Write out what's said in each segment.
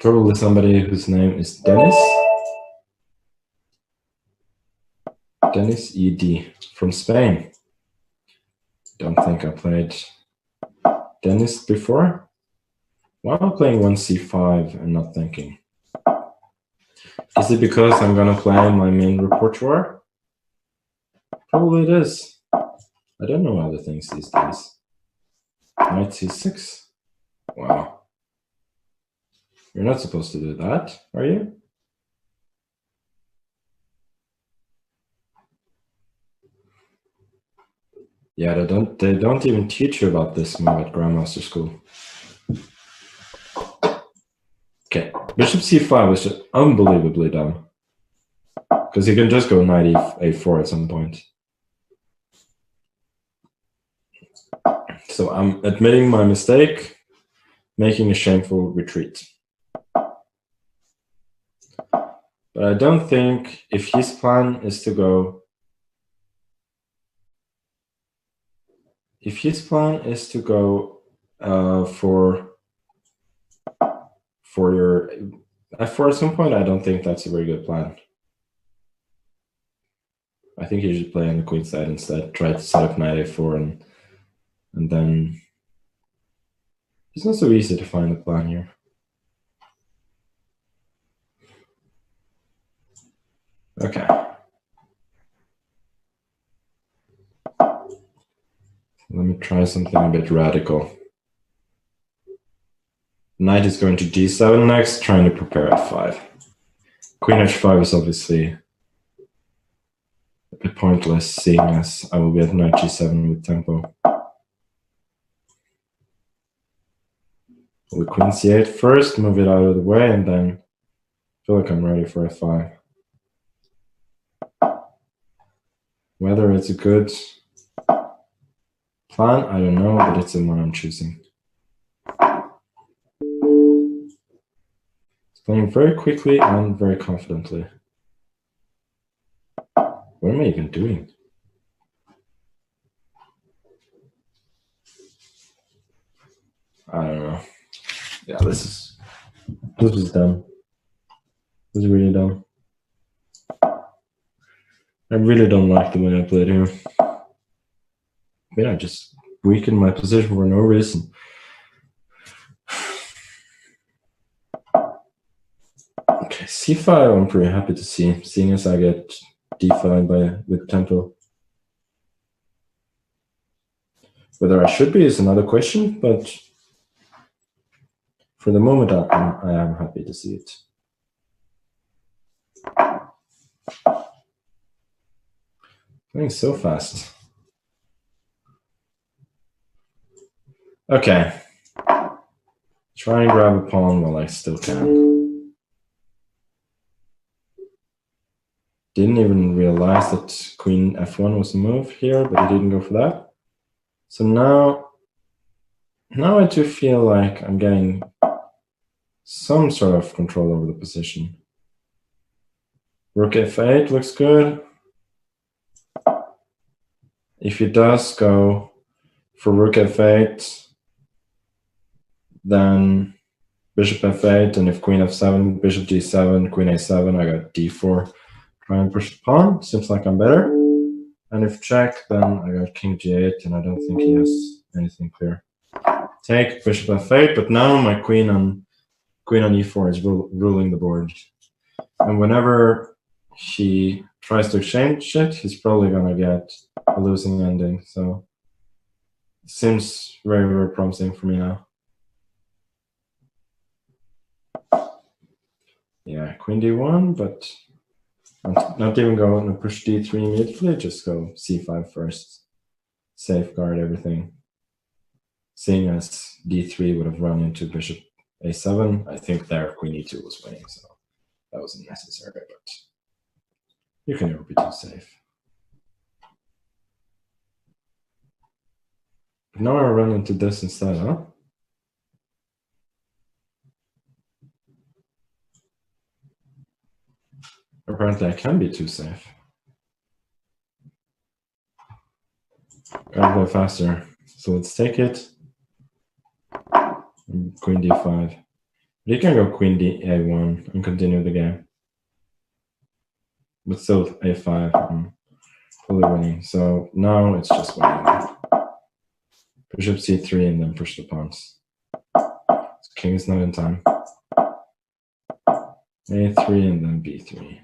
Probably somebody whose name is Dennis. Dennis ED from Spain. Don't think I played Dennis before. Why am I playing 1c5 and not thinking? Is it because I'm gonna play my main repertoire? Probably it is. I don't know other things these days. Knight c6. Wow. You're not supposed to do that, are you? Yeah, they don't even teach you about this move at Grandmaster School. Okay, Bishop c5 is just unbelievably dumb. Because you can just go knight a4 at some point. So I'm admitting my mistake, making a shameful retreat. But I don't think if his plan is to go... If his plan is to go for your f4 at some point, I don't think that's a very good plan. I think you should play on the queen side instead. Try to set up knight a4 and then... It's not so easy to find a plan here. Okay. Let me try something a bit radical. Knight is going to g7 next, trying to prepare f5. Queen h5 is obviously a bit pointless, seeing as I will be at knight g7 with tempo. Well, the queen c8 first, move it out of the way, and then I feel like I'm ready for f5. Whether it's a good plan, I don't know, but it's the one I'm choosing. It's playing very quickly and very confidently. What am I even doing? I don't know. Yeah, this is dumb. This is really dumb. I really don't like the way I played here. I mean, I just weakened my position for no reason. Okay, c5 I'm pretty happy to see, seeing as I get d5 with tempo. Whether I should be is another question, but for the moment I am happy to see it. Going so fast. Okay. Try and grab a pawn while I still can. Didn't even realize that queen f1 was a move here, but I didn't go for that. So now I do feel like I'm getting some sort of control over the position. Rook f8 looks good. If he does go for rook f8, then bishop f8, and if queen f7, bishop g7, queen a7, I got d4. Try and push the pawn. Seems like I'm better. And if check, then I got king g8, and I don't think he has anything clear. Take bishop f8, but now my queen on e4 is ruling the board. And whenever he tries to exchange it, he's probably gonna get a losing ending. So it seems very, very promising for me now. Yeah, queen d1, but not even going to push d3 immediately, just go c5 first. Safeguard everything. Seeing as d3 would have run into bishop a7, I think there queen e2 was winning, so that wasn't necessary, but you can never be too safe. But now I run into this instead, huh? Apparently I can be too safe. Gotta play faster. So let's take it. Queen d5. You can go queen a1 and continue the game. But still a5, fully winning. So now it's just winning. Bishop c3 and then push the pawns. King is not in time. a3 and then b3.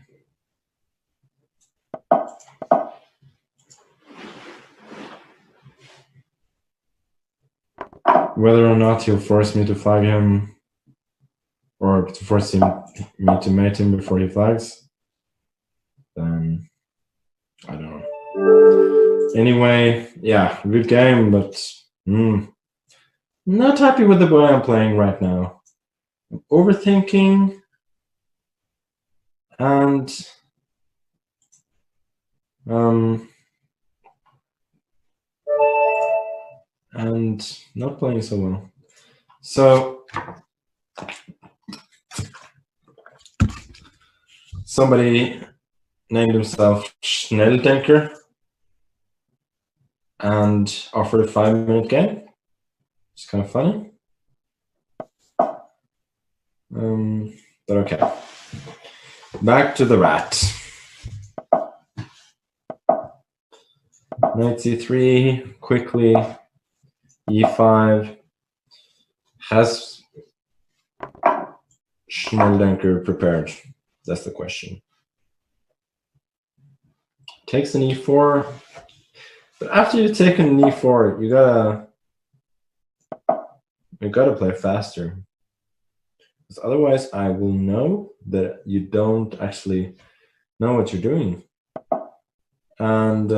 Whether or not he'll force me to flag him or to force me to mate him before he flags, then I don't know. Anyway, yeah, good game, but not happy with the way I'm playing right now. I'm overthinking and not playing so well. So somebody named himself Schnelldenker and offered a 5-minute game. It's kind of funny. But okay. Back to the rat. Knight c3, quickly. e5. Has Schnelldenker prepared? That's the question. Takes an e4. But after you take an e4, you gotta play faster. Because otherwise I will know that you don't actually know what you're doing. And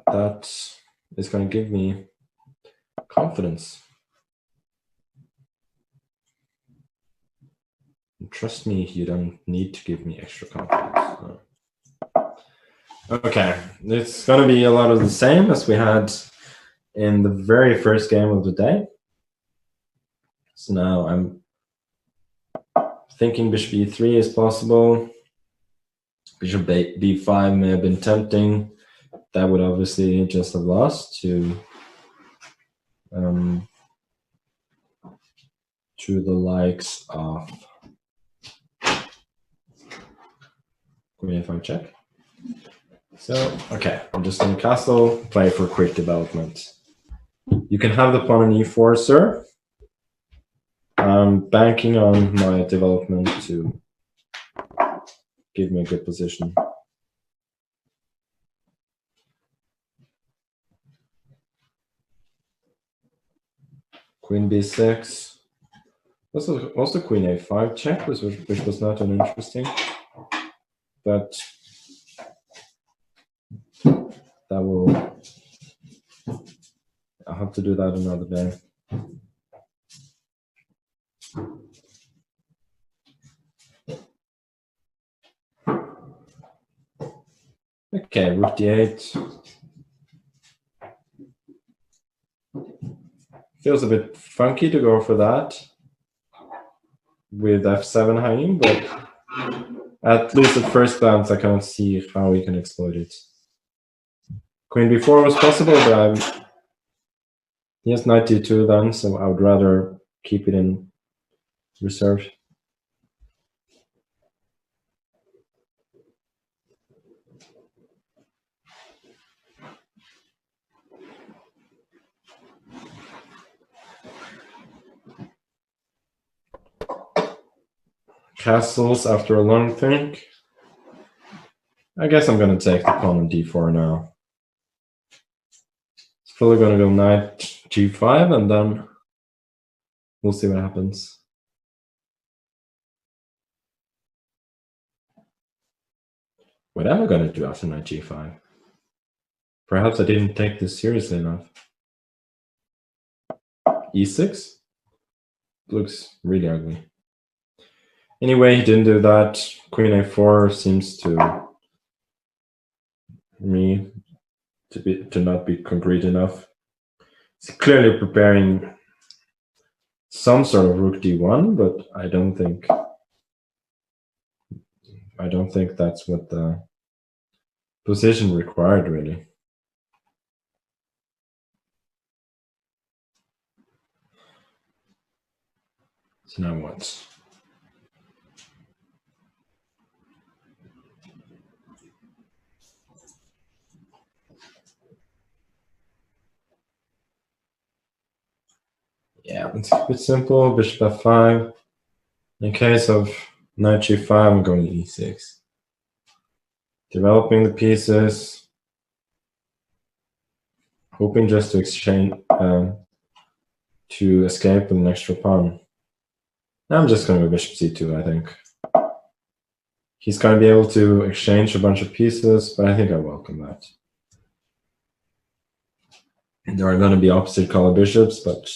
that is going to give me confidence. And trust me, you don't need to give me extra confidence. No. Okay, it's going to be a lot of the same as we had in the very first game of the day. So now I'm thinking bishop e3 is possible. Bishop b5 may have been tempting. That would obviously just have lost to the likes of queen a5 check. So, okay, I'm just going to castle, play for quick development. You can have the pawn on e4, sir. I'm banking on my development to give me a good position. Queen b6. Also queen a5 check, which was not uninteresting. But that will... I'll have to do that another day. Okay, rook d8. Feels a bit funky to go for that with f7 hanging, but at least at first glance I can't see how we can exploit it. Queen b4 was possible, but he has knight d2 then, so I would rather keep it in reserve. Castles after a long think. I guess I'm going to take the pawn on d4 now. It's probably going to go knight g5 and then we'll see what happens. What am I going to do after knight g5? Perhaps I didn't take this seriously enough. e6? Looks really ugly. Anyway, he didn't do that. Queen a4 seems to me to not be concrete enough. He's clearly preparing some sort of rook d1, but I don't think that's what the position required, really. So now what? Yeah, let's keep it simple. Bishop f5. In case of knight g5, I'm going to e6. Developing the pieces. Hoping just to exchange, to escape with an extra pawn. I'm just going to go bishop c2, I think. He's going to be able to exchange a bunch of pieces, but I think I welcome that. There are going to be opposite color bishops, but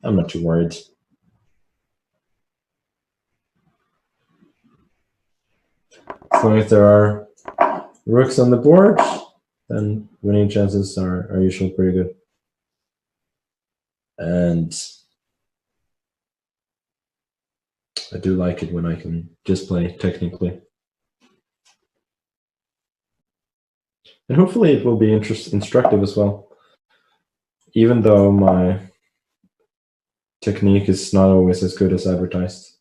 I'm not too worried. As long as there are rooks on the board, then winning chances are usually pretty good. And I do like it when I can just play technically. And hopefully it will be instructive as well. Even though my technique is not always as good as advertised.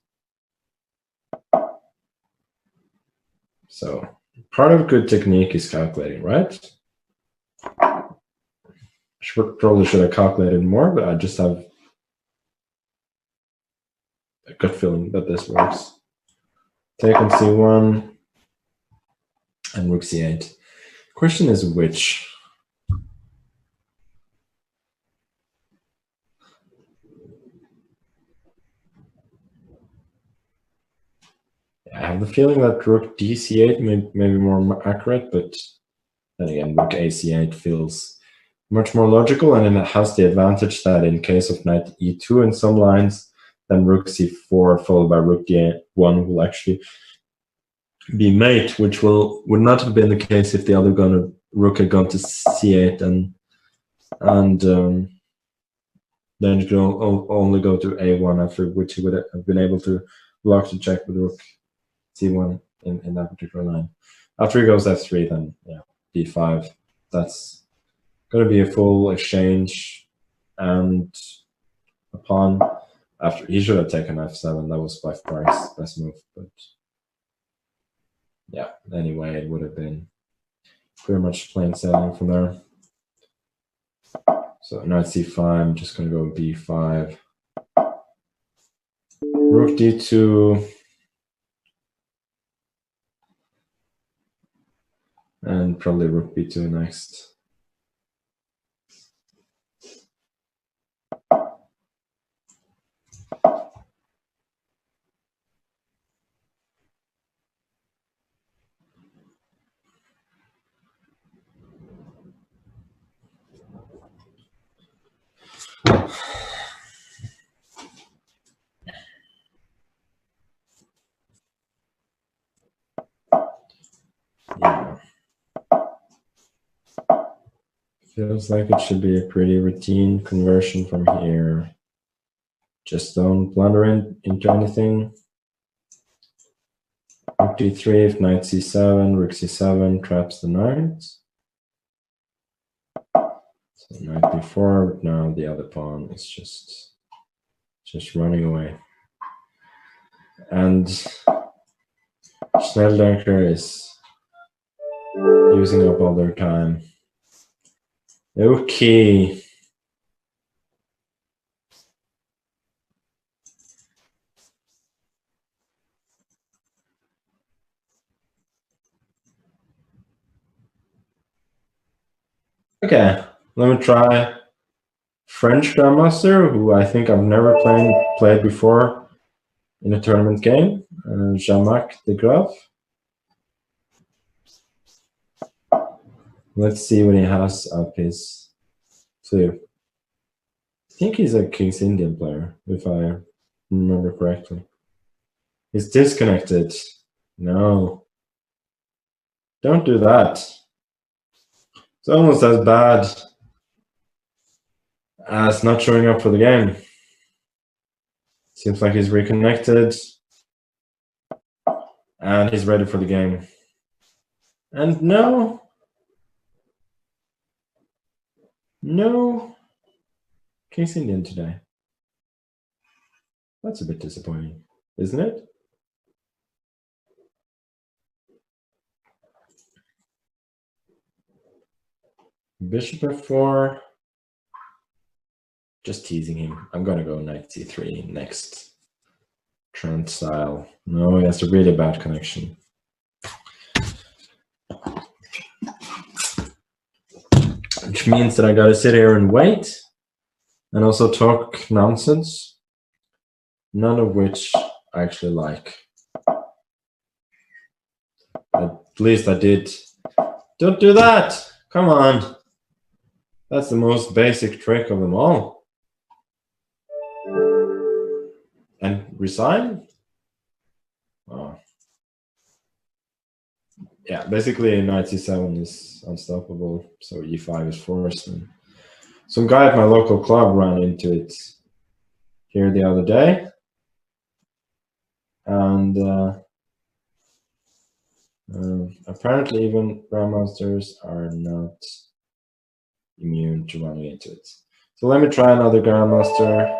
So part of good technique is calculating, right? Probably should have calculated more, but I just have a gut feeling that this works. Take on c1 and rook c8. Question is which? I have the feeling that rook dc8 may be more accurate, but then again, rook ac8 feels much more logical, and it has the advantage that in case of knight e2 in some lines, then rook c4 followed by rook d1 will actually be mate, which would not have been the case if the other rook had gone to c8 and then you could only go to a1, after which he would have been able to block the check with rook c1 in that particular line. After he goes f3, then yeah, d5. That's going to be a full exchange and a pawn. After he should have taken f7. That was by far his best move, but yeah. Anyway, it would have been pretty much plain sailing from there. So knight c5. I'm just going to go b5. Rook d2. And probably rook b2 next. Yeah. Feels like it should be a pretty routine conversion from here. Just don't blunder into anything. Rook d3, if knight c7, rook c7 traps the knight. So knight b4, but now the other pawn is just running away. And Schnelldenker is using up all their time. Okay. Okay, let me try French Grandmaster, who I think I've never played before in a tournament game, Jean-Marc de Graaf. Let's see what he has up his sleeve. I think he's a King's Indian player, if I remember correctly. He's disconnected. No. Don't do that. It's almost as bad as not showing up for the game. Seems like he's reconnected. And he's ready for the game. And no. No King's Indian today. That's a bit disappointing, isn't it? Bishop f4. Just teasing him. I'm gonna go knight c3 next. Trent style. No, he has a really bad connection. Which means that I gotta sit here and wait and also talk nonsense. None of which I actually like. At least I did. Don't do that! Come on. That's the most basic trick of them all. And resign? Oh. Yeah, basically knight c7 is unstoppable, so e5 is forced. And some guy at my local club ran into it here the other day. And apparently even grandmasters are not immune to running into it. So let me try another grandmaster.